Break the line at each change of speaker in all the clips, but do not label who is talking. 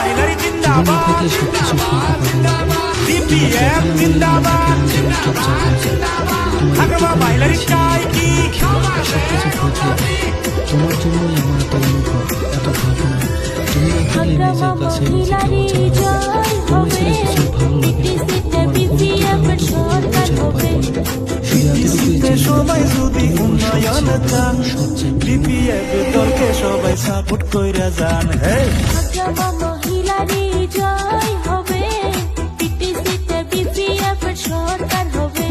জীবনে থাকলে সবকিছু শুনতে পাবে BPF জিন্দাবাদ সবকিছু বুঝে তোমার জন্যই আমার এত অনুভব এত ভাবনা তুমি না থাকলে নিজের কাছে নিজেকে অচেনা তুমি ছেড়ে কিছু ভালো লাগে আমার
সবাই যদি উন্নয়ন চান BPF দলকে সবাই সাপোর্ট কইরা যান।
মহিলারই জয় হবে, পিটিসিতে BPF সরকার হবে।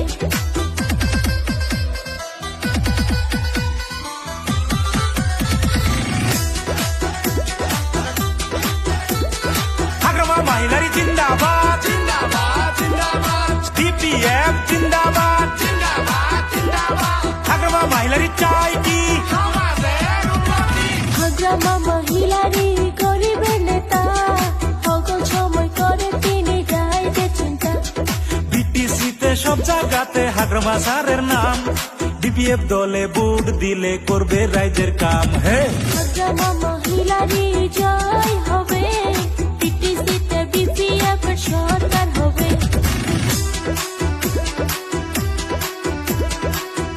মহিলারই জিন্দাবাদ জিন্দাবাদ জিন্দাবাদ BPF জিন্দাবাদ জিন্দাবাদ জিন্দাবাদ হাগ্রামা মহিলারই চাই কি সমাজের উন্নতি।
হাগ্রামা মহিলারই গরিবের নেতা, সকল সময় করে তিনি গাইতে চিন্তা।
BTCতে সব জায়গাতে হাগ্রামা স্যারের নাম, BPF দলে ভোট দিলে করবে রাইজের কাম।
হাগ্রামা মহিলারই জয় হবে, পিটিসিতে BPF সরকার হবে।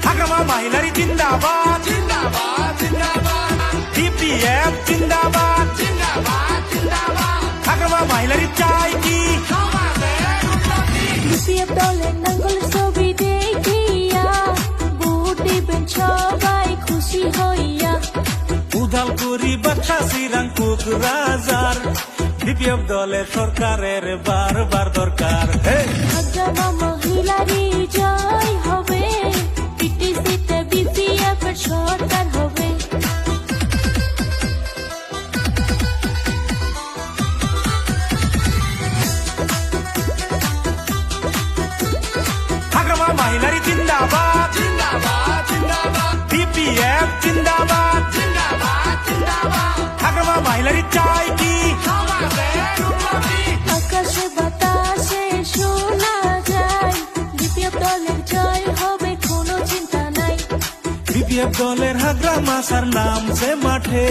হাগ্রামা মহিলারই জিন্দাবাদ জিন্দাবাদ জিন্দাবাদ BPF জিন্দাবাদ জিন্দাবাদ জিন্দাবাদ হাগ্রামা মহিলারই চাই কি সমাজের উন্নতি।
BPF দলের নাঙ্গলের ছবি দেখিয়া ভোট দিবেন সবাই খুশি হইয়া।
উদালগুড়ি বাদশা সিরাং কুকরাজার BPF দলের সরকারের বারবার দরকার।
হাগ্রামা মহিলারই জয় হবে, পিটিসিতে BPF সরকার হবে।
হাগ্রামা মহিলারই জিন্দাবাদ জিন্দাবাদ জিন্দাবাদ BPF জিন্দাবাদ জিন্দাবাদ জিন্দাবাদ হাগ্রামা মহিলারই চাই কি সমাজের উন্নতি।
আকাশে বাতাসে শোনা যায়, BPF দলের জয় হবে কোনো চিন্তা নাই।
BPF দলের হাগ্রামা স্যার নামছে মাঠে,